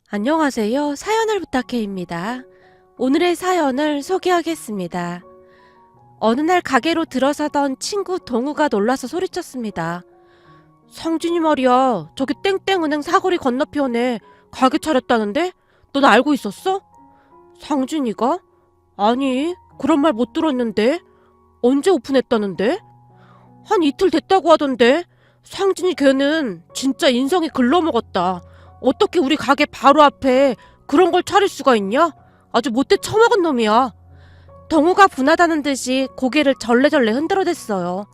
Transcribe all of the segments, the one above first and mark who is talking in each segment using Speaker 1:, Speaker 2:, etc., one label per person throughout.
Speaker 1: 안녕하세요. 사연을 부탁해입니다. 오늘의 사연을 소개하겠습니다. 어느 날 가게로 들어서던 친구 동우가 놀라서 소리쳤습니다. 상진이 말이야, 저기 땡땡은행 사거리 건너편에 가게 차렸다는데? 넌 알고 있었어? 상진이가? 아니, 그런 말 못 들었는데? 언제 오픈했다는데? 한 이틀 됐다고 하던데? 상진이 걔는 진짜 인성이 글러먹었다. 어떻게 우리 가게 바로 앞에 그런 걸 차릴 수가 있냐? 아주 못돼 처먹은 놈이야. 동우가 분하다는 듯이 고개를 절레절레 흔들어댔어요.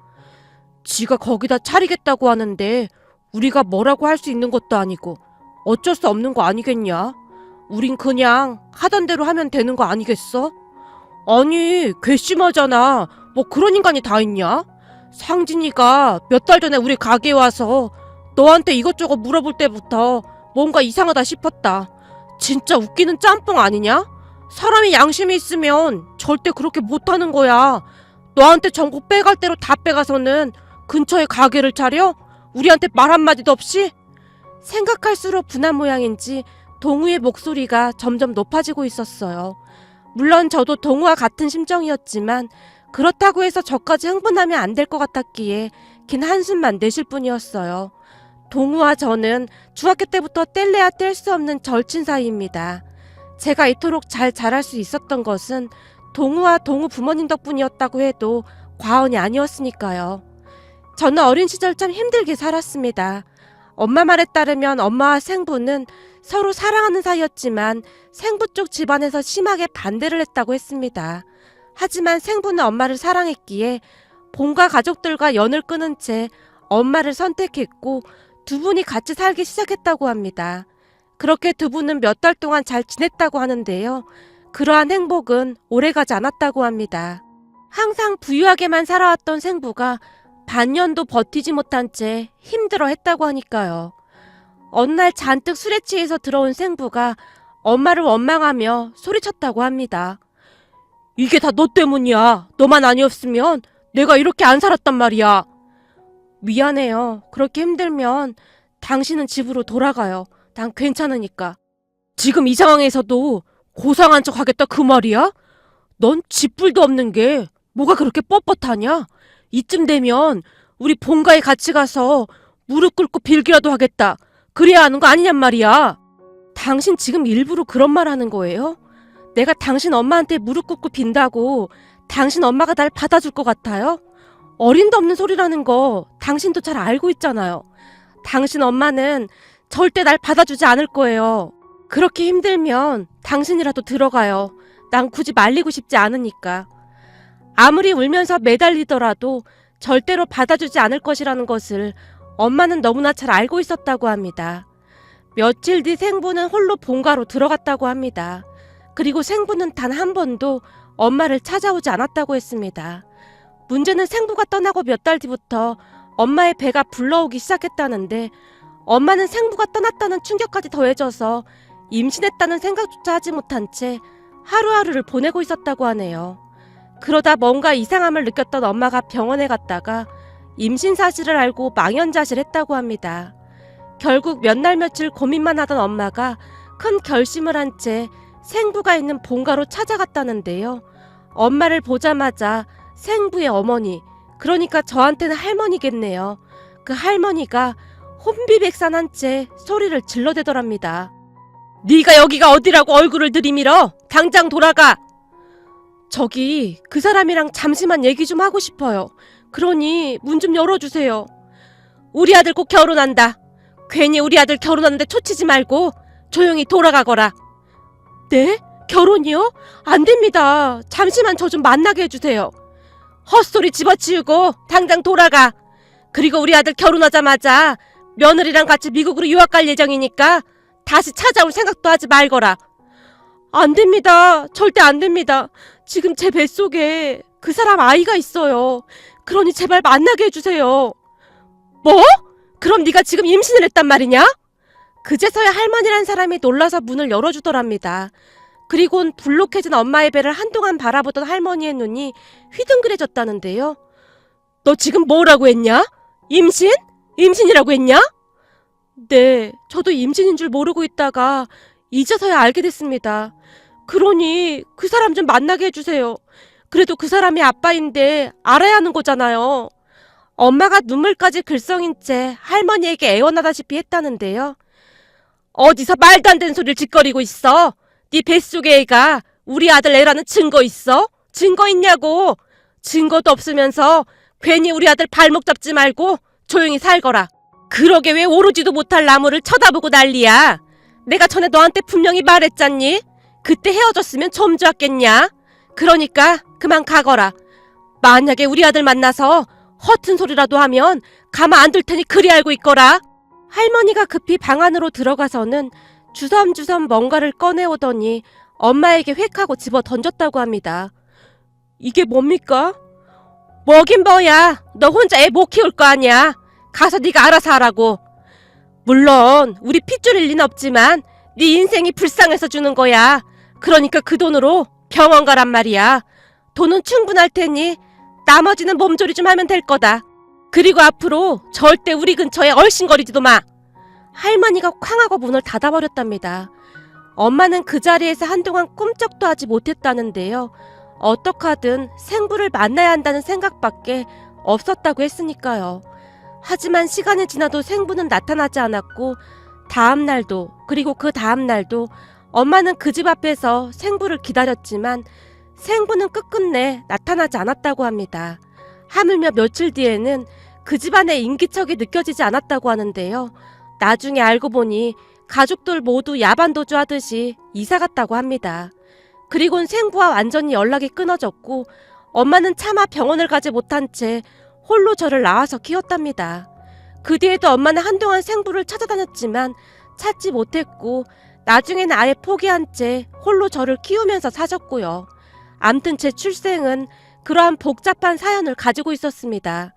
Speaker 1: 지가 거기다 차리겠다고 하는데 우리가 뭐라고 할 수 있는 것도 아니고 어쩔 수 없는 거 아니겠냐? 우린 그냥 하던 대로 하면 되는 거 아니겠어? 아니, 괘씸하잖아. 뭐 그런 인간이 다 있냐? 상진이가 몇 달 전에 우리 가게에 와서 너한테 이것저것 물어볼 때부터 뭔가 이상하다 싶었다. 진짜 웃기는 짬뽕 아니냐? 사람이 양심이 있으면 절대 그렇게 못하는 거야. 너한테 전국 빼갈 대로 다 빼가서는 근처에 가게를 차려? 우리한테 말 한마디도 없이? 생각할수록 분한 모양인지 동우의 목소리가 점점 높아지고 있었어요. 물론 저도 동우와 같은 심정이었지만 그렇다고 해서 저까지 흥분하면 안 될 것 같았기에 긴 한숨만 내쉴 뿐이었어요. 동우와 저는 중학교 때부터 뗄래야 뗄 수 없는 절친 사이입니다. 제가 이토록 잘 자랄 수 있었던 것은 동우와 동우 부모님 덕분이었다고 해도 과언이 아니었으니까요. 저는 어린 시절 참 힘들게 살았습니다. 엄마 말에 따르면 엄마와 생부는 서로 사랑하는 사이였지만 생부 쪽 집안에서 심하게 반대를 했다고 했습니다. 하지만 생부는 엄마를 사랑했기에 본가 가족들과 연을 끊은 채 엄마를 선택했고 두 분이 같이 살기 시작했다고 합니다. 그렇게 두 분은 몇 달 동안 잘 지냈다고 하는데요. 그러한 행복은 오래가지 않았다고 합니다. 항상 부유하게만 살아왔던 생부가 반년도 버티지 못한 채 힘들어 했다고 하니까요. 어느 날 잔뜩 술에 취해서 들어온 생부가 엄마를 원망하며 소리쳤다고 합니다. 이게 다 너 때문이야. 너만 아니었으면 내가 이렇게 안 살았단 말이야. 미안해요. 그렇게 힘들면 당신은 집으로 돌아가요. 난 괜찮으니까. 지금 이 상황에서도 고상한 척 하겠다 그 말이야? 넌 집불도 없는 게 뭐가 그렇게 뻣뻣하냐? 이쯤 되면 우리 본가에 같이 가서 무릎 꿇고 빌기라도 하겠다. 그래야 하는 거 아니냔 말이야. 당신 지금 일부러 그런 말 하는 거예요? 내가 당신 엄마한테 무릎 꿇고 빈다고 당신 엄마가 날 받아줄 것 같아요? 어림도 없는 소리라는 거 당신도 잘 알고 있잖아요. 당신 엄마는 절대 날 받아주지 않을 거예요. 그렇게 힘들면 당신이라도 들어가요. 난 굳이 말리고 싶지 않으니까. 아무리 울면서 매달리더라도 절대로 받아주지 않을 것이라는 것을 엄마는 너무나 잘 알고 있었다고 합니다. 며칠 뒤 생부는 홀로 본가로 들어갔다고 합니다. 그리고 생부는 단 한 번도 엄마를 찾아오지 않았다고 했습니다. 문제는 생부가 떠나고 몇 달 뒤부터 엄마의 배가 불러오기 시작했다는데 엄마는 생부가 떠났다는 충격까지 더해져서 임신했다는 생각조차 하지 못한 채 하루하루를 보내고 있었다고 하네요. 그러다 뭔가 이상함을 느꼈던 엄마가 병원에 갔다가 임신 사실을 알고 망연자실했다고 합니다. 결국 몇 날 며칠 고민만 하던 엄마가 큰 결심을 한 채 생부가 있는 본가로 찾아갔다는데요. 엄마를 보자마자 생부의 어머니, 그러니까 저한테는 할머니겠네요. 그 할머니가 혼비백산한 채 소리를 질러대더랍니다. 네가 여기가 어디라고 얼굴을 들이밀어? 당장 돌아가! 저기 그 사람이랑 잠시만 얘기 좀 하고 싶어요. 그러니 문 좀 열어주세요. 우리 아들 꼭 결혼한다. 괜히 우리 아들 결혼하는데 초치지 말고 조용히 돌아가거라. 네? 결혼이요? 안 됩니다. 잠시만 저 좀 만나게 해주세요. 헛소리 집어치우고 당장 돌아가. 그리고 우리 아들 결혼하자마자 며느리랑 같이 미국으로 유학 갈 예정이니까 다시 찾아올 생각도 하지 말거라. 안 됩니다. 절대 안 됩니다. 지금 제 뱃속에 그 사람 아이가 있어요. 그러니 제발 만나게 해주세요. 뭐? 그럼 네가 지금 임신을 했단 말이냐? 그제서야 할머니란 사람이 놀라서 문을 열어주더랍니다. 그리곤 불룩해진 엄마의 배를 한동안 바라보던 할머니의 눈이 휘둥그레졌다는데요. 너 지금 뭐라고 했냐? 임신? 임신이라고 했냐? 네, 저도 임신인 줄 모르고 있다가 이제서야 알게 됐습니다. 그러니 그 사람 좀 만나게 해주세요. 그래도 그 사람이 아빠인데 알아야 하는 거잖아요. 엄마가 눈물까지 글썽인 채 할머니에게 애원하다시피 했다는데요. 어디서 말도 안 되는 소리를 짓거리고 있어? 네 뱃속에 애가 우리 아들 애라는 증거 있어? 증거 있냐고. 증거도 없으면서 괜히 우리 아들 발목 잡지 말고 조용히 살거라. 그러게 왜 오르지도 못할 나무를 쳐다보고 난리야. 내가 전에 너한테 분명히 말했잖니. 그때 헤어졌으면 좀 좋았겠냐. 그러니까 그만 가거라. 만약에 우리 아들 만나서 허튼 소리라도 하면 가만 안 둘 테니 그리 알고 있거라. 할머니가 급히 방 안으로 들어가서는 주섬주섬 뭔가를 꺼내오더니 엄마에게 획 하고 집어 던졌다고 합니다. 이게 뭡니까? 뭐긴 뭐야. 너 혼자 애 못 키울 거 아니야. 가서 네가 알아서 하라고. 물론 우리 핏줄일 리는 없지만 네 인생이 불쌍해서 주는 거야. 그러니까 그 돈으로 병원 가란 말이야. 돈은 충분할 테니 나머지는 몸조리 좀 하면 될 거다. 그리고 앞으로 절대 우리 근처에 얼씬거리지도 마. 할머니가 쾅하고 문을 닫아버렸답니다. 엄마는 그 자리에서 한동안 꿈쩍도 하지 못했다는데요. 어떡하든 생부를 만나야 한다는 생각밖에 없었다고 했으니까요. 하지만 시간이 지나도 생부는 나타나지 않았고 다음 날도 그리고 그 다음 날도 엄마는 그 집 앞에서 생부를 기다렸지만 생부는 끝끝내 나타나지 않았다고 합니다. 하물며 며칠 뒤에는 그 집안의 인기척이 느껴지지 않았다고 하는데요. 나중에 알고 보니 가족들 모두 야반도주 하듯이 이사갔다고 합니다. 그리곤 생부와 완전히 연락이 끊어졌고 엄마는 차마 병원을 가지 못한 채 홀로 저를 낳아서 키웠답니다. 그 뒤에도 엄마는 한동안 생부를 찾아다녔지만 찾지 못했고 나중에는 아예 포기한 채 홀로 저를 키우면서 사셨고요. 암튼 제 출생은 그러한 복잡한 사연을 가지고 있었습니다.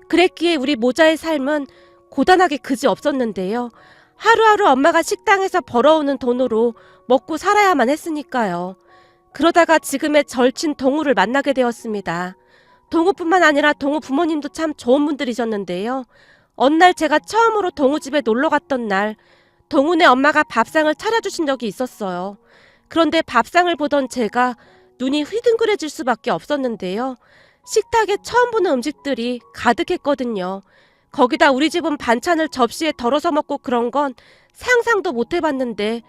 Speaker 1: 그랬기에 우리 모자의 삶은 고단하게 그지 없었는데요. 하루하루 엄마가 식당에서 벌어오는 돈으로 먹고 살아야만 했으니까요. 그러다가 지금의 절친 동우를 만나게 되었습니다. 동우뿐만 아니라 동우 부모님도 참 좋은 분들이셨는데요. 어느 날 제가 처음으로 동우 집에 놀러 갔던 날 동우네 엄마가 밥상을 차려주신 적이 있었어요. 그런데 밥상을 보던 제가 눈이 휘둥그레질 수밖에 없었는데요. 식탁에 처음 보는 음식들이 가득했거든요. 거기다 우리 집은 반찬을 접시에 덜어서 먹고 그런 건 상상도 못 해봤는데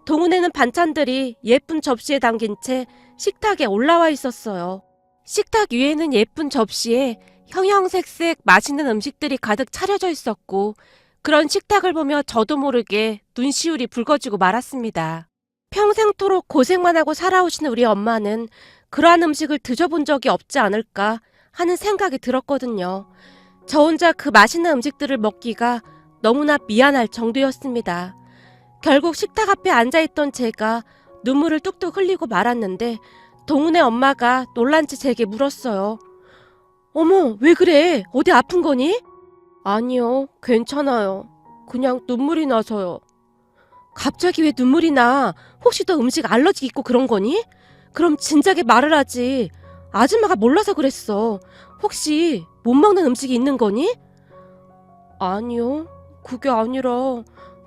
Speaker 1: 동훈에는 반찬들이 예쁜 접시에 담긴 채 식탁에 올라와 있었어요. 식탁 위에는 예쁜 접시에 형형색색 맛있는 음식들이 가득 차려져 있었고 그런 식탁을 보며 저도 모르게 눈시울이 붉어지고 말았습니다. 평생토록 고생만 하고 살아오신 우리 엄마는 그러한 음식을 드셔본 적이 없지 않을까 하는 생각이 들었거든요. 저 혼자 그 맛있는 음식들을 먹기가 너무나 미안할 정도였습니다. 결국 식탁 앞에 앉아있던 제가 눈물을 뚝뚝 흘리고 말았는데 동훈의 엄마가 놀란지 제게 물었어요. 어머, 왜 그래? 어디 아픈 거니? 아니요, 괜찮아요. 그냥 눈물이 나서요. 갑자기 왜 눈물이 나? 혹시 너 음식 알러지 있고 그런 거니? 그럼 진작에 말을 하지. 아줌마가 몰라서 그랬어. 혹시 못 먹는 음식이 있는 거니? 아니요, 그게 아니라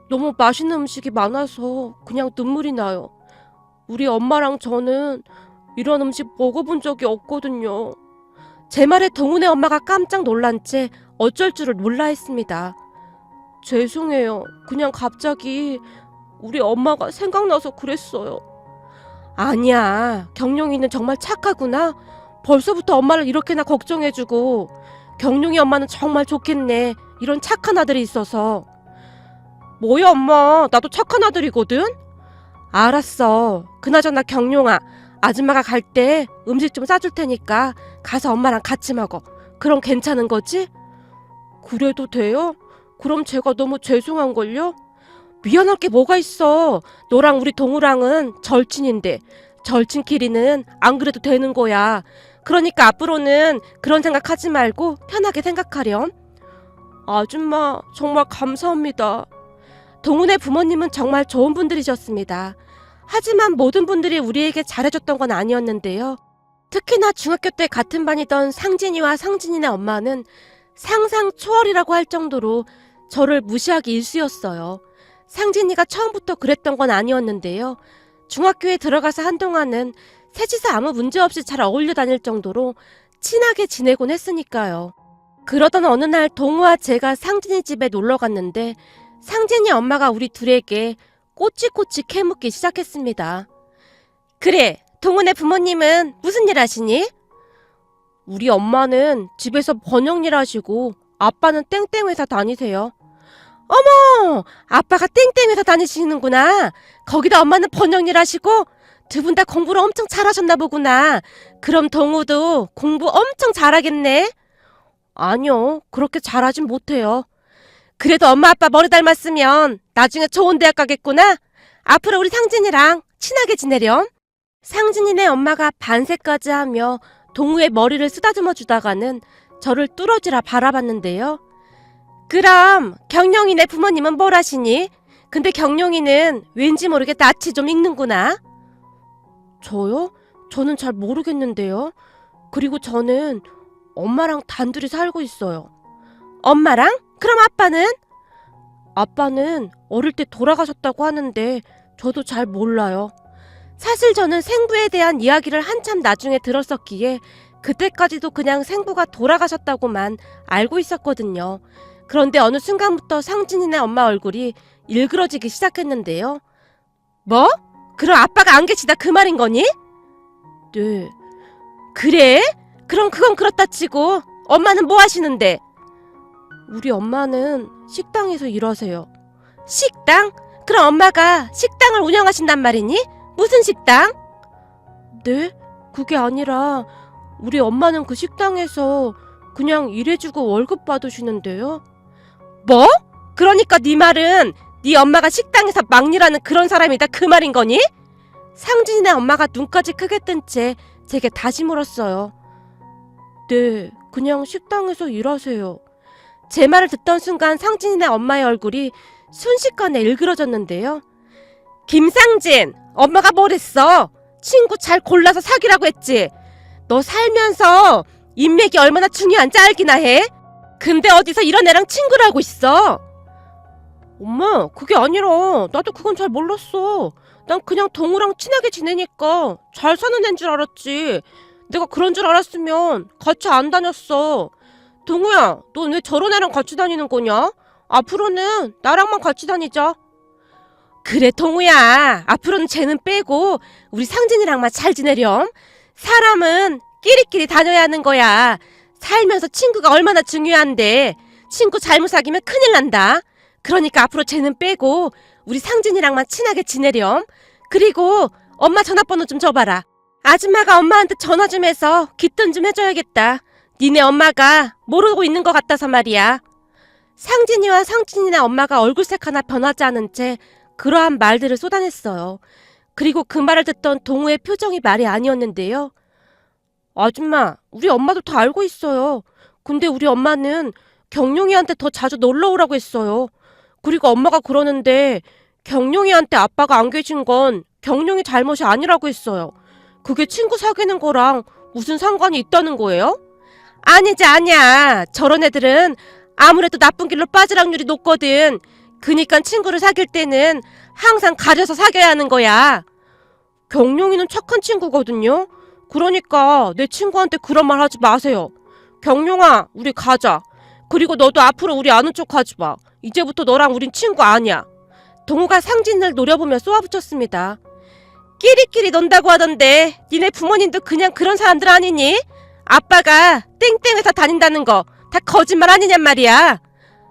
Speaker 1: 너무 맛있는 음식이 많아서 그냥 눈물이 나요. 우리 엄마랑 저는 이런 음식 먹어본 적이 없거든요. 제 말에 동훈의 엄마가 깜짝 놀란 채 어쩔 줄을 몰라 했습니다. 죄송해요. 그냥 갑자기 우리 엄마가 생각나서 그랬어요. 아니야, 경룡이는 정말 착하구나. 벌써부터 엄마를 이렇게나 걱정해주고. 경룡이 엄마는 정말 좋겠네. 이런 착한 아들이 있어서. 뭐야 엄마, 나도 착한 아들이거든? 알았어. 그나저나 경룡아, 아줌마가 갈 때 음식 좀 싸줄 테니까 가서 엄마랑 같이 먹어. 그럼 괜찮은 거지? 그래도 돼요? 그럼 제가 너무 죄송한걸요? 미안할 게 뭐가 있어. 너랑 우리 동우랑은 절친인데 절친끼리는 안 그래도 되는 거야. 그러니까 앞으로는 그런 생각하지 말고 편하게 생각하렴. 아줌마 정말 감사합니다. 동훈의 부모님은 정말 좋은 분들이셨습니다. 하지만 모든 분들이 우리에게 잘해줬던 건 아니었는데요. 특히나 중학교 때 같은 반이던 상진이와 상진이네 엄마는 상상 초월이라고 할 정도로 저를 무시하기 일쑤였어요. 상진이가 처음부터 그랬던 건 아니었는데요. 중학교에 들어가서 한동안은 셋이서 아무 문제 없이 잘 어울려 다닐 정도로 친하게 지내곤 했으니까요. 그러던 어느 날 동우와 제가 상진이 집에 놀러 갔는데 상진이 엄마가 우리 둘에게 꼬치꼬치 캐묻기 시작했습니다. 그래, 동우네 부모님은 무슨 일 하시니? 우리 엄마는 집에서 번역일 하시고 아빠는 땡땡 회사 다니세요. 어머! 아빠가 땡땡 회사 다니시는구나. 거기다 엄마는 번역일 하시고 두 분 다 공부를 엄청 잘하셨나 보구나. 그럼 동우도 공부 엄청 잘하겠네. 아니요, 그렇게 잘하진 못해요. 그래도 엄마 아빠 머리 닮았으면 나중에 좋은 대학 가겠구나. 앞으로 우리 상진이랑 친하게 지내렴. 상진이네 엄마가 반세까지 하며 동우의 머리를 쓰다듬어 주다가는 저를 뚫어지라 바라봤는데요. 그럼 경룡이네 부모님은 뭘 하시니? 근데 경룡이는 왠지 모르게 낯이 좀 익는구나. 저요? 저는 잘 모르겠는데요. 그리고 저는 엄마랑 단둘이 살고 있어요. 엄마랑? 그럼 아빠는? 아빠는 어릴 때 돌아가셨다고 하는데 저도 잘 몰라요. 사실 저는 생부에 대한 이야기를 한참 나중에 들었었기에 그때까지도 그냥 생부가 돌아가셨다고만 알고 있었거든요. 그런데 어느 순간부터 상진이네 엄마 얼굴이 일그러지기 시작했는데요. 뭐? 그럼 아빠가 안 계시다 그 말인 거니? 네. 그래? 그럼 그건 그렇다 치고 엄마는 뭐 하시는데? 우리 엄마는 식당에서 일하세요. 식당? 그럼 엄마가 식당을 운영하신단 말이니? 무슨 식당? 네? 그게 아니라 우리 엄마는 그 식당에서 그냥 일해주고 월급 받으시는데요. 뭐? 그러니까 네 말은 네 엄마가 식당에서 막 일하는 그런 사람이다 그 말인 거니? 상진이네 엄마가 눈까지 크게 뜬 채 제게 다시 물었어요. 네, 그냥 식당에서 일하세요. 제 말을 듣던 순간 상진이네 엄마의 얼굴이 순식간에 일그러졌는데요. 김상진, 엄마가 뭘 했어? 친구 잘 골라서 사귀라고 했지. 너 살면서 인맥이 얼마나 중요한지 알기나 해? 근데 어디서 이런 애랑 친구를 하고 있어? 엄마, 그게 아니라 나도 그건 잘 몰랐어. 난 그냥 동우랑 친하게 지내니까 잘 사는 애인 줄 알았지. 내가 그런 줄 알았으면 같이 안 다녔어. 동우야, 넌 왜 저런 애랑 같이 다니는 거냐? 앞으로는 나랑만 같이 다니자. 그래 동우야, 앞으로는 쟤는 빼고 우리 상진이랑만 잘 지내렴. 사람은 끼리끼리 다녀야 하는 거야. 살면서 친구가 얼마나 중요한데 친구 잘못 사귀면 큰일 난다. 그러니까 앞으로 쟤는 빼고 우리 상진이랑만 친하게 지내렴. 그리고 엄마 전화번호 좀 줘봐라. 아줌마가 엄마한테 전화 좀 해서 귀뜸 좀 해줘야겠다. 니네 엄마가 모르고 있는 것 같아서 말이야. 상진이와 상진이네 엄마가 얼굴색 하나 변하지 않은 채 그러한 말들을 쏟아냈어요. 그리고 그 말을 듣던 동우의 표정이 말이 아니었는데요. 아줌마, 우리 엄마도 다 알고 있어요. 근데 우리 엄마는 경룡이한테 더 자주 놀러 오라고 했어요. 그리고 엄마가 그러는데 경룡이한테 아빠가 안 계신 건 경룡이 잘못이 아니라고 했어요. 그게 친구 사귀는 거랑 무슨 상관이 있다는 거예요? 아니지 아니야. 저런 애들은 아무래도 나쁜 길로 빠질 확률이 높거든. 그니까 친구를 사귈 때는 항상 가려서 사귀어야 하는 거야. 경룡이는 착한 친구거든요. 그러니까 내 친구한테 그런 말 하지 마세요. 경룡아, 우리 가자. 그리고 너도 앞으로 우리 아는 척 하지 마. 이제부터 너랑 우린 친구 아니야. 동우가 상진을 노려보며 쏘아붙였습니다. 끼리끼리 논다고 하던데 니네 부모님도 그냥 그런 사람들 아니니? 아빠가 땡땡 회사 다닌다는 거 다 거짓말 아니냔 말이야.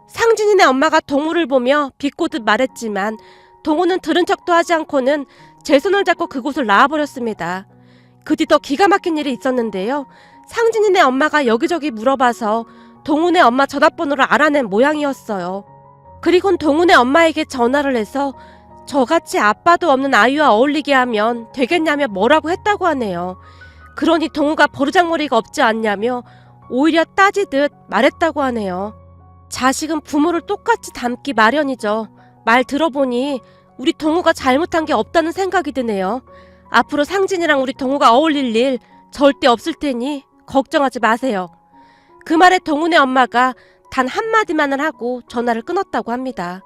Speaker 1: 상진이네 엄마가 동우를 보며 비꼬듯 말했지만 동우는 들은 척도 하지 않고는 제 손을 잡고 그곳을 나와버렸습니다. 그 뒤 더 기가 막힌 일이 있었는데요. 상진이네 엄마가 여기저기 물어봐서 동우네 엄마 전화번호를 알아낸 모양이었어요. 그리곤 동우네 엄마에게 전화를 해서 저같이 아빠도 없는 아이와 어울리게 하면 되겠냐며 뭐라고 했다고 하네요. 그러니 동우가 버르장머리가 없지 않냐며 오히려 따지듯 말했다고 하네요. 자식은 부모를 똑같이 닮기 마련이죠. 말 들어보니 우리 동우가 잘못한 게 없다는 생각이 드네요. 앞으로 상진이랑 우리 동우가 어울릴 일 절대 없을 테니 걱정하지 마세요. 그 말에 동우네 엄마가 단 한마디만을 하고 전화를 끊었다고 합니다.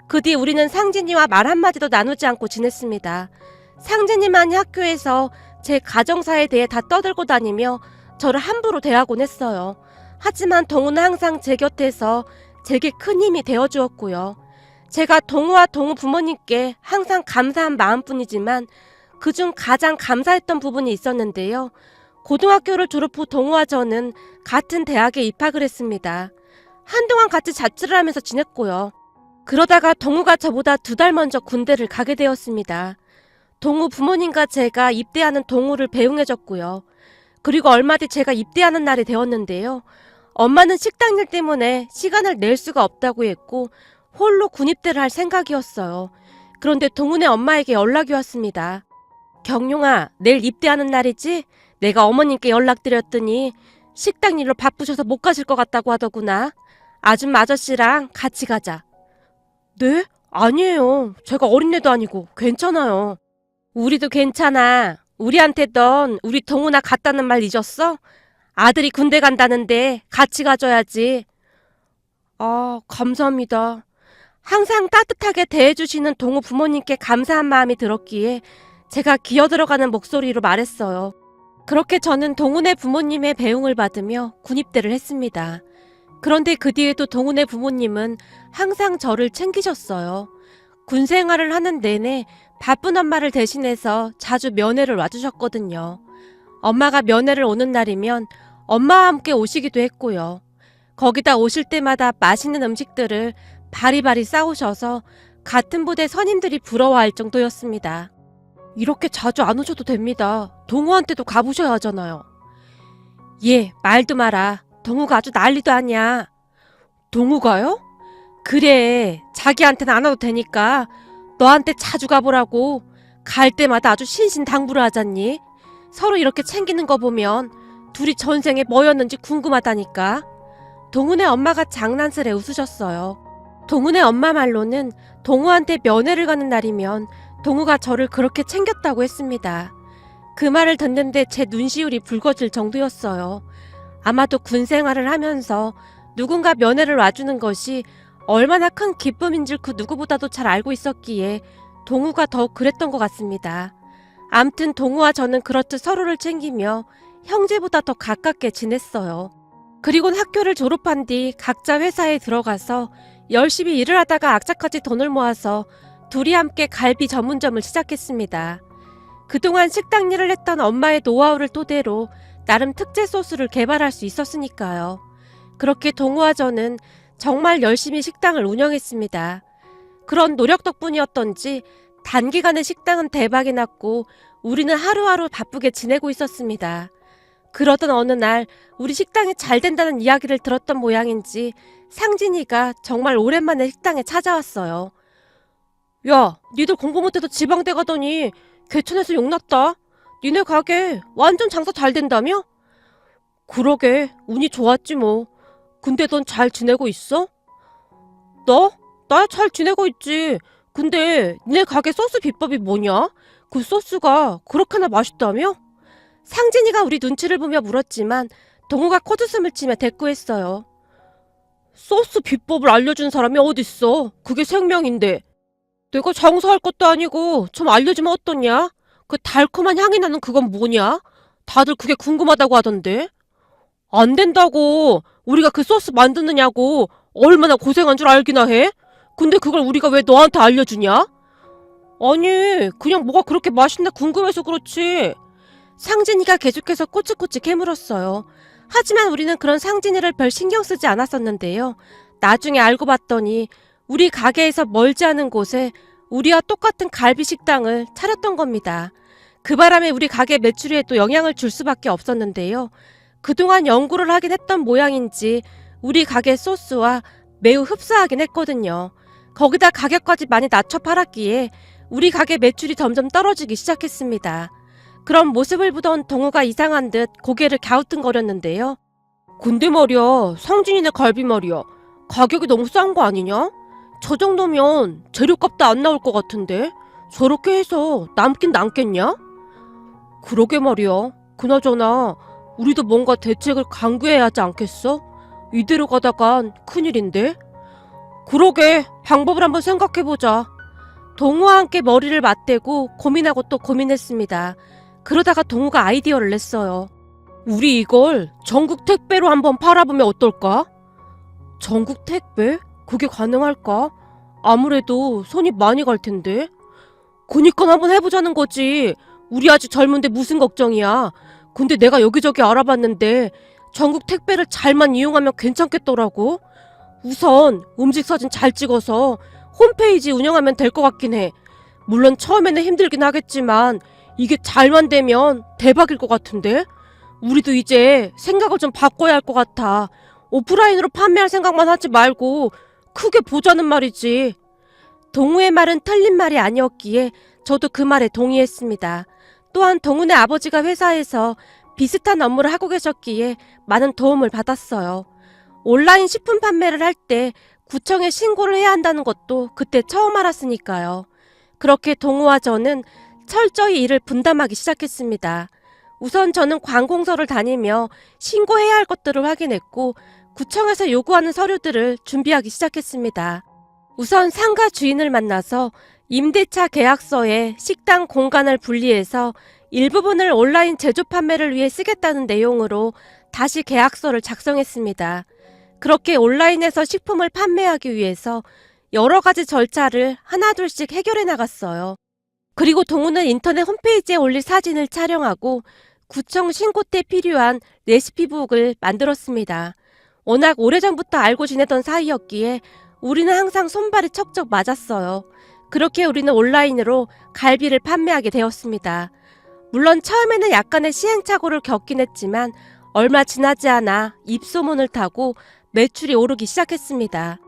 Speaker 1: 그 뒤 우리는 상진이와 말 한마디도 나누지 않고 지냈습니다. 상진이만이 학교에서 제 가정사에 대해 다 떠들고 다니며 저를 함부로 대하곤 했어요. 하지만 동우는 항상 제 곁에서 제게 큰 힘이 되어주었고요. 제가 동우와 동우 부모님께 항상 감사한 마음뿐이지만 그중 가장 감사했던 부분이 있었는데요. 고등학교를 졸업 후 동우와 저는 같은 대학에 입학을 했습니다. 한동안 같이 자취를 하면서 지냈고요. 그러다가 동우가 저보다 2달 먼저 군대를 가게 되었습니다. 동우 부모님과 제가 입대하는 동우를 배웅해줬고요. 그리고 얼마 뒤 제가 입대하는 날이 되었는데요. 엄마는 식당 일 때문에 시간을 낼 수가 없다고 했고 홀로 군입대를 할 생각이었어요. 그런데 동훈의 엄마에게 연락이 왔습니다. 경룡아, 내일 입대하는 날이지? 내가 어머님께 연락드렸더니 식당 일로 바쁘셔서 못 가실 것 같다고 하더구나. 아줌마 아저씨랑 같이 가자. 네? 아니에요. 제가 어린애도 아니고 괜찮아요. 우리도 괜찮아. 우리한테 넌 우리 동훈아 갔다는 말 잊었어? 아들이 군대 간다는데 같이 가줘야지. 아, 감사합니다. 항상 따뜻하게 대해주시는 동우 부모님께 감사한 마음이 들었기에 제가 기어들어가는 목소리로 말했어요. 그렇게 저는 동훈의 부모님의 배웅을 받으며 군입대를 했습니다. 그런데 그 뒤에도 동훈의 부모님은 항상 저를 챙기셨어요. 군 생활을 하는 내내 바쁜 엄마를 대신해서 자주 면회를 와주셨거든요. 엄마가 면회를 오는 날이면 엄마와 함께 오시기도 했고요. 거기다 오실 때마다 맛있는 음식들을 바리바리 싸우셔서 같은 부대 선임들이 부러워할 정도였습니다. 이렇게 자주 안 오셔도 됩니다. 동우한테도 가보셔야 하잖아요. 예, 말도 마라. 동우가 아주 난리도 아니야. 동우가요? 그래, 자기한테는 안 와도 되니까 너한테 자주 가보라고. 갈 때마다 아주 신신당부를 하잖니. 서로 이렇게 챙기는 거 보면 둘이 전생에 뭐였는지 궁금하다니까. 동훈의 엄마가 장난스레 웃으셨어요. 동훈의 엄마 말로는 동우한테 면회를 가는 날이면 동우가 저를 그렇게 챙겼다고 했습니다. 그 말을 듣는데 제 눈시울이 붉어질 정도였어요. 아마도 군 생활을 하면서 누군가 면회를 와주는 것이 얼마나 큰 기쁨인 줄 그 누구보다도 잘 알고 있었기에 동우가 더 그랬던 것 같습니다. 암튼 동우와 저는 그렇듯 서로를 챙기며 형제보다 더 가깝게 지냈어요. 그리곤 학교를 졸업한 뒤 각자 회사에 들어가서 열심히 일을 하다가 악착같이 돈을 모아서 둘이 함께 갈비 전문점을 시작했습니다. 그동안 식당 일을 했던 엄마의 노하우를 토대로 나름 특제 소스를 개발할 수 있었으니까요. 그렇게 동우와 저는 정말 열심히 식당을 운영했습니다. 그런 노력 덕분이었던지 단기간에 식당은 대박이 났고 우리는 하루하루 바쁘게 지내고 있었습니다. 그러던 어느 날 우리 식당이 잘 된다는 이야기를 들었던 모양인지 상진이가 정말 오랜만에 식당에 찾아왔어요. 야, 니들 공부 못해서 지방대 가더니 개천에서 욕났다. 니네 가게 완전 장사 잘 된다며? 그러게, 운이 좋았지 뭐. 근데 넌 잘 지내고 있어? 너? 나야 잘 지내고 있지. 근데 니네 가게 소스 비법이 뭐냐? 그 소스가 그렇게나 맛있다며? 상진이가 우리 눈치를 보며 물었지만 동우가 코웃음을 치며 대꾸했어요. 소스 비법을 알려준 사람이 어딨어. 그게 생명인데. 내가 장사할 것도 아니고 좀 알려주면 어떻냐? 그 달콤한 향이 나는 그건 뭐냐? 다들 그게 궁금하다고 하던데. 안 된다고. 우리가 그 소스 만드느냐고. 얼마나 고생한 줄 알기나 해? 근데 그걸 우리가 왜 너한테 알려주냐? 아니, 그냥 뭐가 그렇게 맛있나 궁금해서 그렇지. 상진이가 계속해서 꼬치꼬치 캐물었어요. 하지만 우리는 그런 상진이를 별 신경 쓰지 않았었는데요. 나중에 알고 봤더니 우리 가게에서 멀지 않은 곳에 우리와 똑같은 갈비 식당을 차렸던 겁니다. 그 바람에 우리 가게 매출에도 영향을 줄 수밖에 없었는데요. 그동안 연구를 하긴 했던 모양인지 우리 가게 소스와 매우 흡사하긴 했거든요. 거기다 가격까지 많이 낮춰 팔았기에 우리 가게 매출이 점점 떨어지기 시작했습니다. 그런 모습을 보던 동우가 이상한 듯 고개를 갸우뚱거렸는데요. 근데 말이야, 상진이네 갈비 말이야. 가격이 너무 싼 거 아니냐? 저 정도면 재료값도 안 나올 것 같은데 저렇게 해서 남긴 남겠냐? 그러게 말이야. 그나저나 우리도 뭔가 대책을 강구해야 하지 않겠어? 이대로 가다간 큰일인데? 그러게, 방법을 한번 생각해보자. 동우와 함께 머리를 맞대고 고민하고 또 고민했습니다. 그러다가 동우가 아이디어를 냈어요. 우리 이걸 전국 택배로 한번 팔아보면 어떨까? 전국 택배? 그게 가능할까? 아무래도 손이 많이 갈 텐데. 그니까 한번 해보자는 거지. 우리 아직 젊은데 무슨 걱정이야. 근데 내가 여기저기 알아봤는데 전국 택배를 잘만 이용하면 괜찮겠더라고. 우선 음식 사진 잘 찍어서 홈페이지 운영하면 될 것 같긴 해. 물론 처음에는 힘들긴 하겠지만 이게 잘만 되면 대박일 것 같은데? 우리도 이제 생각을 좀 바꿔야 할 것 같아. 오프라인으로 판매할 생각만 하지 말고 크게 보자는 말이지. 동우의 말은 틀린 말이 아니었기에 저도 그 말에 동의했습니다. 또한 동훈의 아버지가 회사에서 비슷한 업무를 하고 계셨기에 많은 도움을 받았어요. 온라인 식품 판매를 할 때 구청에 신고를 해야 한다는 것도 그때 처음 알았으니까요. 그렇게 동우와 저는 철저히 일을 분담하기 시작했습니다. 우선 저는 관공서를 다니며 신고해야 할 것들을 확인했고 구청에서 요구하는 서류들을 준비하기 시작했습니다. 우선 상가 주인을 만나서 임대차 계약서에 식당 공간을 분리해서 일부분을 온라인 제조 판매를 위해 쓰겠다는 내용으로 다시 계약서를 작성했습니다. 그렇게 온라인에서 식품을 판매하기 위해서 여러 가지 절차를 하나둘씩 해결해 나갔어요. 그리고 동우는 인터넷 홈페이지에 올릴 사진을 촬영하고 구청 신고 때 필요한 레시피북을 만들었습니다. 워낙 오래전부터 알고 지내던 사이였기에 우리는 항상 손발이 척척 맞았어요. 그렇게 우리는 온라인으로 갈비를 판매하게 되었습니다. 물론 처음에는 약간의 시행착오를 겪긴 했지만 얼마 지나지 않아 입소문을 타고 매출이 오르기 시작했습니다.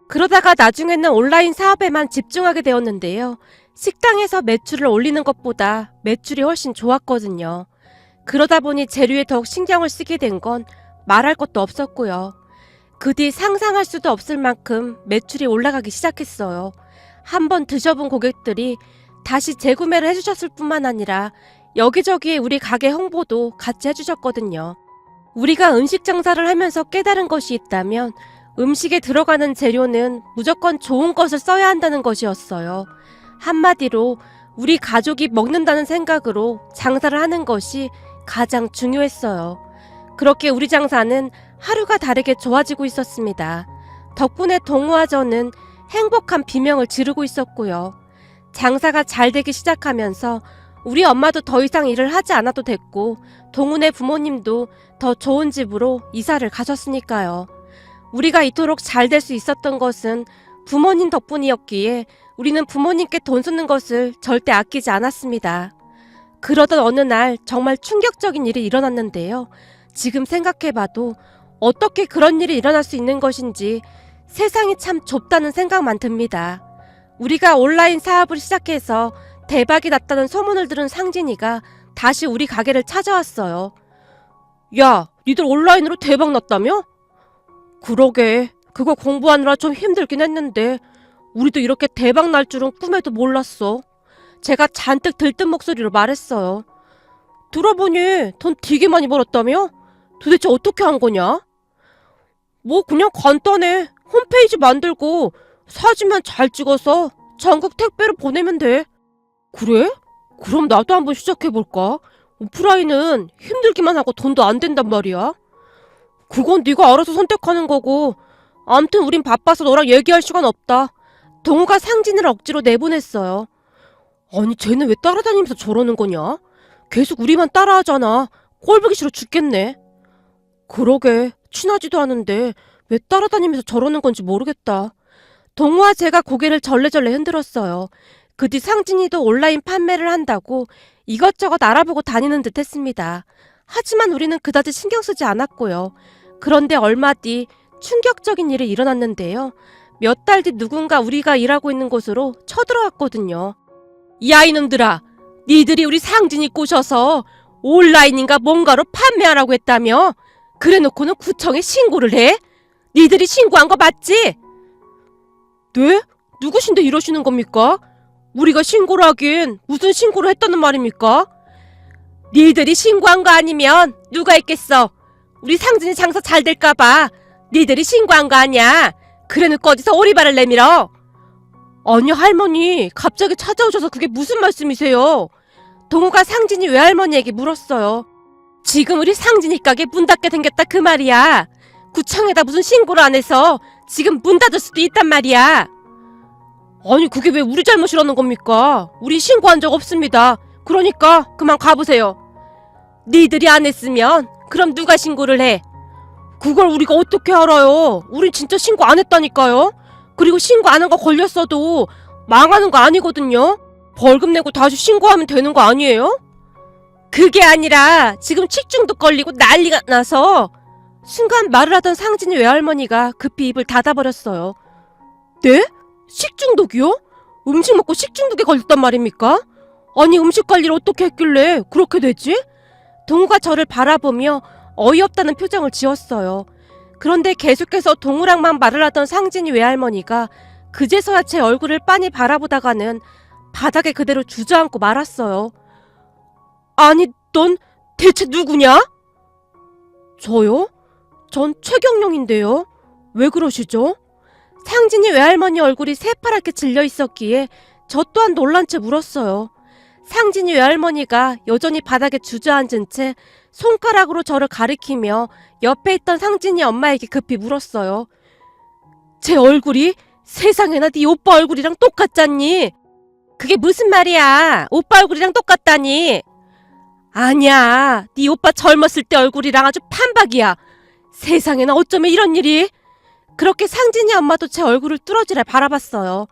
Speaker 1: 그러다가 나중에는 온라인 사업에만 집중하게 되었는데요. 식당에서 매출을 올리는 것보다 매출이 훨씬 좋았거든요. 그러다 보니 재료에 더욱 신경을 쓰게 된 건 말할 것도 없었고요. 그 뒤 상상할 수도 없을 만큼 매출이 올라가기 시작했어요. 한번 드셔본 고객들이 다시 재구매를 해주셨을 뿐만 아니라 여기저기에 우리 가게 홍보도 같이 해주셨거든요. 우리가 음식 장사를 하면서 깨달은 것이 있다면 음식에 들어가는 재료는 무조건 좋은 것을 써야 한다는 것이었어요. 한마디로 우리 가족이 먹는다는 생각으로 장사를 하는 것이 가장 중요했어요. 그렇게 우리 장사는 하루가 다르게 좋아지고 있었습니다. 덕분에 동우와 저는 행복한 비명을 지르고 있었고요. 장사가 잘 되기 시작하면서 우리 엄마도 더 이상 일을 하지 않아도 됐고 동훈의 부모님도 더 좋은 집으로 이사를 가셨으니까요. 우리가 이토록 잘 될 수 있었던 것은 부모님 덕분이었기에 우리는 부모님께 돈 쓰는 것을 절대 아끼지 않았습니다. 그러던 어느 날 정말 충격적인 일이 일어났는데요. 지금 생각해봐도 어떻게 그런 일이 일어날 수 있는 것인지 세상이 참 좁다는 생각만 듭니다. 우리가 온라인 사업을 시작해서 대박이 났다는 소문을 들은 상진이가 다시 우리 가게를 찾아왔어요. 야, 니들 온라인으로 대박 났다며? 그러게, 그거 공부하느라 좀 힘들긴 했는데 우리도 이렇게 대박 날 줄은 꿈에도 몰랐어. 제가 잔뜩 들뜬 목소리로 말했어요. 들어보니 돈 되게 많이 벌었다며? 도대체 어떻게 한 거냐? 뭐 그냥 간단해. 홈페이지 만들고 사진만 잘 찍어서 전국 택배로 보내면 돼. 그래? 그럼 나도 한번 시작해볼까? 오프라인은 힘들기만 하고 돈도 안 된단 말이야. 그건 네가 알아서 선택하는 거고 암튼 우린 바빠서 너랑 얘기할 시간 없다. 동우가 상진을 억지로 내보냈어요. 아니 쟤는 왜 따라다니면서 저러는 거냐? 계속 우리만 따라하잖아. 꼴보기 싫어 죽겠네. 그러게 친하지도 않은데 왜 따라다니면서 저러는 건지 모르겠다. 동우와 제가 고개를 절레절레 흔들었어요. 그 뒤 상진이도 온라인 판매를 한다고 이것저것 알아보고 다니는 듯 했습니다. 하지만 우리는 그다지 신경 쓰지 않았고요. 그런데 얼마 뒤 충격적인 일이 일어났는데요. 몇 달 뒤 누군가 우리가 일하고 있는 곳으로 쳐들어왔거든요. 야 이놈들아, 니들이 우리 상진이 꼬셔서 온라인인가 뭔가로 판매하라고 했다며? 그래놓고는 구청에 신고를 해? 니들이 신고한 거 맞지? 네? 누구신데 이러시는 겁니까? 우리가 신고를 하긴 무슨 신고를 했다는 말입니까? 니들이 신고한 거 아니면 누가 했겠어? 우리 상진이 장사 잘 될까봐 니들이 신고한 거 아니야. 그래놓고 어디서 오리발을 내밀어? 아니 할머니 갑자기 찾아오셔서 그게 무슨 말씀이세요? 동우가 상진이 외할머니에게 물었어요. 지금 우리 상진이 가게 문 닫게 생겼다 그 말이야. 구청에다 무슨 신고를 안 해서 지금 문 닫을 수도 있단 말이야. 아니 그게 왜 우리 잘못이라는 겁니까? 우리 신고한 적 없습니다. 그러니까 그만 가보세요. 니들이 안 했으면 그럼 누가 신고를 해? 그걸 우리가 어떻게 알아요? 우린 진짜 신고 안 했다니까요. 그리고 신고 안 한 거 걸렸어도 망하는 거 아니거든요. 벌금 내고 다시 신고하면 되는 거 아니에요? 그게 아니라 지금 식중독 걸리고 난리가 나서. 순간 말을 하던 상진이 외할머니가 급히 입을 닫아버렸어요. 네? 식중독이요? 음식 먹고 식중독에 걸렸단 말입니까? 아니 음식 관리를 어떻게 했길래 그렇게 되지? 동우가 저를 바라보며 어이없다는 표정을 지었어요. 그런데 계속해서 동우랑만 말을 하던 상진이 외할머니가 그제서야 제 얼굴을 빤히 바라보다가는 바닥에 그대로 주저앉고 말았어요. 아니 넌 대체 누구냐? 저요? 전 최경령인데요. 왜 그러시죠? 상진이 외할머니 얼굴이 새파랗게 질려 있었기에 저 또한 놀란 채 물었어요. 상진이 외할머니가 여전히 바닥에 주저앉은 채 손가락으로 저를 가리키며 옆에 있던 상진이 엄마에게 급히 물었어요. 제 얼굴이 세상에나 네 오빠 얼굴이랑 똑같잖니? 그게 무슨 말이야? 오빠 얼굴이랑 똑같다니? 아니야, 네 오빠 젊었을 때 얼굴이랑 아주 판박이야. 세상에나 어쩌면 이런 일이. 그렇게 상진이 엄마도 제 얼굴을 뚫어지라 바라봤어요.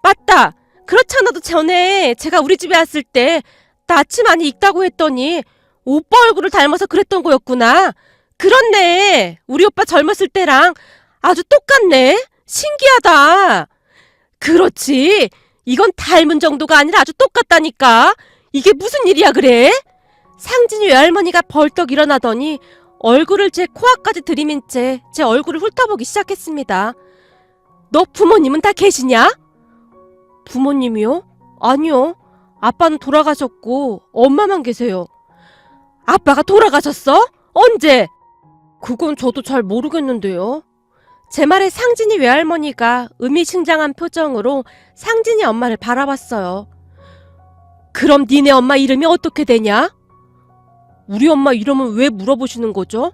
Speaker 1: 맞다. 그렇잖아도 전에 제가 우리 집에 왔을 때 낯이 많이 익다고 했더니 오빠 얼굴을 닮아서 그랬던 거였구나. 그렇네. 우리 오빠 젊었을 때랑 아주 똑같네. 신기하다. 그렇지. 이건 닮은 정도가 아니라 아주 똑같다니까. 이게 무슨 일이야 그래? 상진이 외할머니가 벌떡 일어나더니 얼굴을 제 코앞까지 들이민 채 제 얼굴을 훑어보기 시작했습니다. 너 부모님은 다 계시냐? 부모님이요? 아니요. 아빠는 돌아가셨고 엄마만 계세요. 아빠가 돌아가셨어? 언제? 그건 저도 잘 모르겠는데요. 제 말에 상진이 외할머니가 의미심장한 표정으로 상진이 엄마를 바라봤어요. 그럼 니네 엄마 이름이 어떻게 되냐? 우리 엄마 이름은 왜 물어보시는 거죠?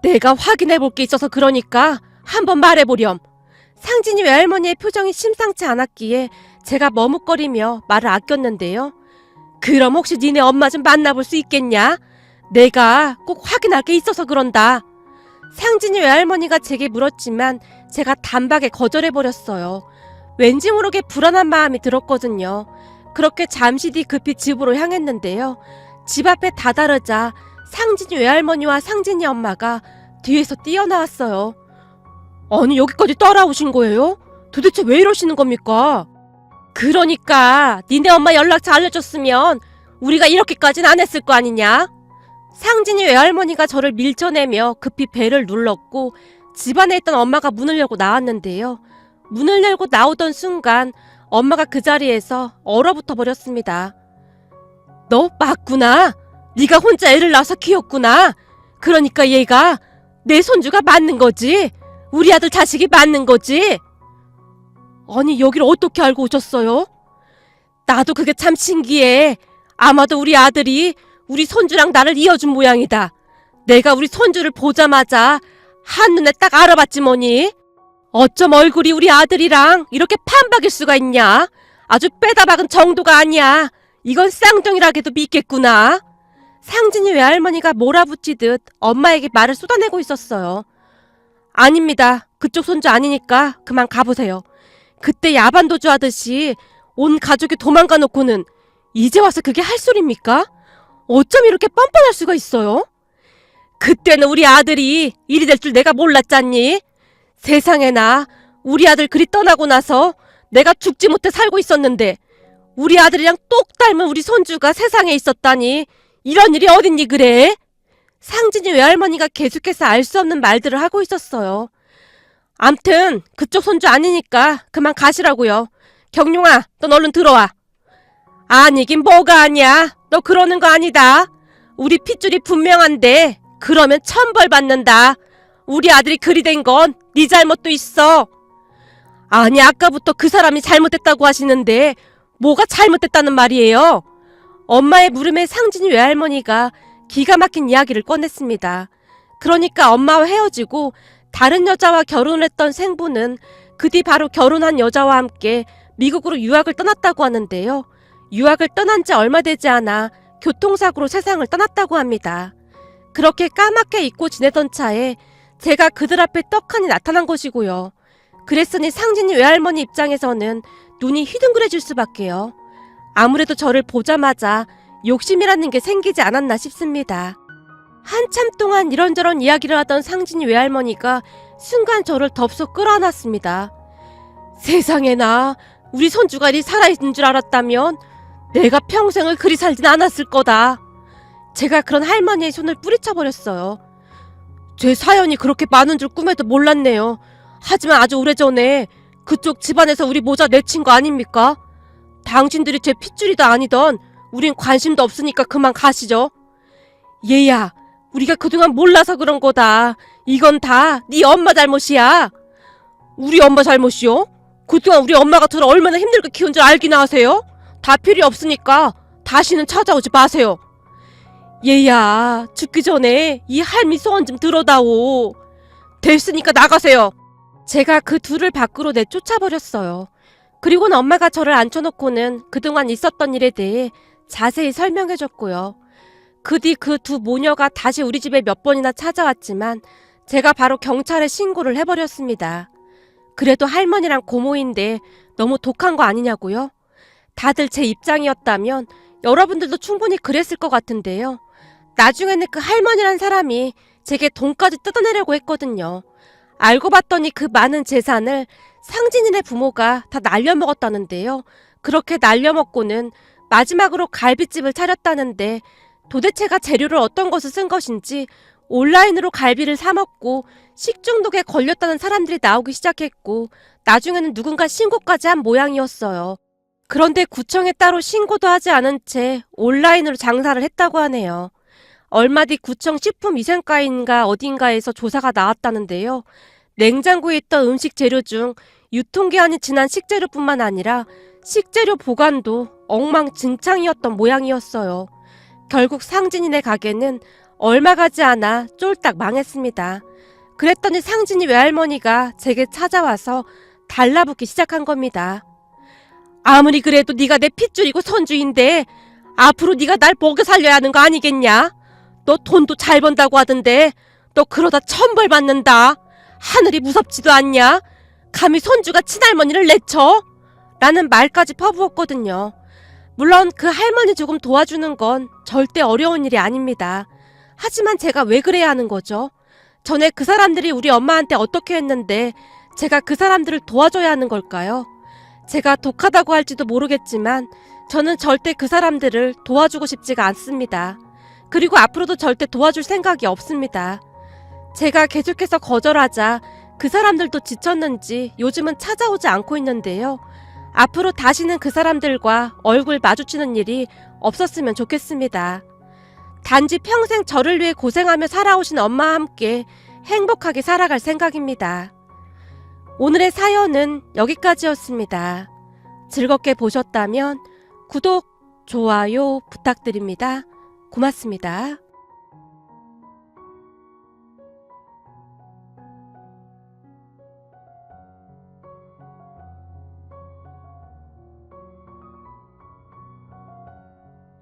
Speaker 1: 내가 확인해 볼 게 있어서 그러니까 한번 말해보렴. 상진이 외할머니의 표정이 심상치 않았기에 제가 머뭇거리며 말을 아꼈는데요. 그럼 혹시 니네 엄마 좀 만나볼 수 있겠냐? 내가 꼭 확인할 게 있어서 그런다. 상진이 외할머니가 제게 물었지만 제가 단박에 거절해버렸어요. 왠지 모르게 불안한 마음이 들었거든요. 그렇게 잠시 뒤 급히 집으로 향했는데요. 집 앞에 다다르자 상진이 외할머니와 상진이 엄마가 뒤에서 뛰어나왔어요. 아니 여기까지 따라오신 거예요? 도대체 왜 이러시는 겁니까? 그러니까 니네 엄마 연락처 알려줬으면 우리가 이렇게까지는 안 했을 거 아니냐? 상진이 외할머니가 저를 밀쳐내며 급히 벨을 눌렀고 집 안에 있던 엄마가 문을 열고 나왔는데요. 문을 열고 나오던 순간 엄마가 그 자리에서 얼어붙어 버렸습니다. 너 맞구나. 네가 혼자 애를 낳아서 키웠구나. 그러니까 얘가 내 손주가 맞는 거지. 우리 아들 자식이 맞는 거지. 아니 여기를 어떻게 알고 오셨어요? 나도 그게 참 신기해. 아마도 우리 아들이 우리 손주랑 나를 이어준 모양이다. 내가 우리 손주를 보자마자 한눈에 딱 알아봤지 뭐니. 어쩜 얼굴이 우리 아들이랑 이렇게 판박일 수가 있냐. 아주 빼다 박은 정도가 아니야. 이건 쌍둥이라게도 믿겠구나. 상진이 외할머니가 몰아붙이듯 엄마에게 말을 쏟아내고 있었어요. 아닙니다. 그쪽 손주 아니니까 그만 가보세요. 그때 야반도주 하듯이 온 가족이 도망가 놓고는 이제 와서 그게 할 소리입니까? 어쩜 이렇게 뻔뻔할 수가 있어요? 그때는 우리 아들이 일이 될 줄 내가 몰랐잖니? 세상에나 우리 아들 그리 떠나고 나서 내가 죽지 못해 살고 있었는데 우리 아들이랑 똑 닮은 우리 손주가 세상에 있었다니 이런 일이 어딨니 그래? 상진이 외할머니가 계속해서 알 수 없는 말들을 하고 있었어요. 암튼 그쪽 손주 아니니까 그만 가시라고요. 경룡아, 넌 얼른 들어와. 아니긴 뭐가 아니야. 너 그러는 거 아니다. 우리 핏줄이 분명한데 그러면 천벌 받는다. 우리 아들이 그리 된 건 네 잘못도 있어. 아니, 아까부터 그 사람이 잘못됐다고 하시는데 뭐가 잘못됐다는 말이에요? 엄마의 물음에 상진이 외할머니가 기가 막힌 이야기를 꺼냈습니다. 그러니까 엄마와 헤어지고 다른 여자와 결혼을 했던 생부는 그 뒤 바로 결혼한 여자와 함께 미국으로 유학을 떠났다고 하는데요. 유학을 떠난 지 얼마 되지 않아 교통사고로 세상을 떠났다고 합니다. 그렇게 까맣게 잊고 지내던 차에 제가 그들 앞에 떡하니 나타난 것이고요. 그랬으니 상진이 외할머니 입장에서는 눈이 휘둥그레질 수밖에요. 아무래도 저를 보자마자 욕심이라는 게 생기지 않았나 싶습니다. 한참 동안 이런저런 이야기를 하던 상진이 외할머니가 순간 저를 덥석 끌어안았습니다. 세상에나, 우리 손주가 네 살아있는 줄 알았다면 내가 평생을 그리 살진 않았을 거다. 제가 그런 할머니의 손을 뿌리쳐버렸어요. 제 사연이 그렇게 많은 줄 꿈에도 몰랐네요. 하지만 아주 오래전에 그쪽 집안에서 우리 모자 내친 거 아닙니까? 당신들이 제 핏줄이도 아니던 우린 관심도 없으니까 그만 가시죠. 얘야, 우리가 그동안 몰라서 그런 거다. 이건 다 네 엄마 잘못이야. 우리 엄마 잘못이요? 그동안 우리 엄마가 저를 얼마나 힘들게 키운 줄 알기나 하세요? 다 필요 없으니까 다시는 찾아오지 마세요. 얘야, 죽기 전에 이 할미 소원 좀 들어다오. 됐으니까 나가세요. 제가 그 둘을 밖으로 내쫓아버렸어요. 그리고는 엄마가 저를 앉혀놓고는 그동안 있었던 일에 대해 자세히 설명해줬고요. 그 뒤 그 두 모녀가 다시 우리 집에 몇 번이나 찾아왔지만 제가 바로 경찰에 신고를 해버렸습니다. 그래도 할머니랑 고모인데 너무 독한 거 아니냐고요? 다들 제 입장이었다면 여러분들도 충분히 그랬을 것 같은데요. 나중에는 그 할머니란 사람이 제게 돈까지 뜯어내려고 했거든요. 알고 봤더니 그 많은 재산을 상진이네 부모가 다 날려먹었다는데요. 그렇게 날려먹고는 마지막으로 갈비집을 차렸다는데 도대체가 재료를 어떤 것을 쓴 것인지 온라인으로 갈비를 사 먹고 식중독에 걸렸다는 사람들이 나오기 시작했고 나중에는 누군가 신고까지 한 모양이었어요. 그런데 구청에 따로 신고도 하지 않은 채 온라인으로 장사를 했다고 하네요. 얼마 뒤 구청 식품위생과인가 어딘가에서 조사가 나왔다는데요. 냉장고에 있던 음식 재료 중 유통기한이 지난 식재료뿐만 아니라 식재료 보관도 엉망진창이었던 모양이었어요. 결국 상진이네 가게는 얼마 가지 않아 쫄딱 망했습니다. 그랬더니 상진이 외할머니가 제게 찾아와서 달라붙기 시작한 겁니다. 아무리 그래도 네가 내 핏줄이고 손주인데 앞으로 네가 날 먹여 살려야 하는 거 아니겠냐? 너 돈도 잘 번다고 하던데 너 그러다 천벌 받는다. 하늘이 무섭지도 않냐? 감히 손주가 친할머니를 내쳐? 라는 말까지 퍼부었거든요. 물론 그 할머니 조금 도와주는 건 절대 어려운 일이 아닙니다. 하지만 제가 왜 그래야 하는 거죠? 전에 그 사람들이 우리 엄마한테 어떻게 했는데 제가 그 사람들을 도와줘야 하는 걸까요? 제가 독하다고 할지도 모르겠지만 저는 절대 그 사람들을 도와주고 싶지가 않습니다. 그리고 앞으로도 절대 도와줄 생각이 없습니다. 제가 계속해서 거절하자 그 사람들도 지쳤는지 요즘은 찾아오지 않고 있는데요. 앞으로 다시는 그 사람들과 얼굴 마주치는 일이 없었으면 좋겠습니다. 단지 평생 저를 위해 고생하며 살아오신 엄마와 함께 행복하게 살아갈 생각입니다. 오늘의 사연은 여기까지였습니다. 즐겁게 보셨다면 구독, 좋아요 부탁드립니다. 고맙습니다.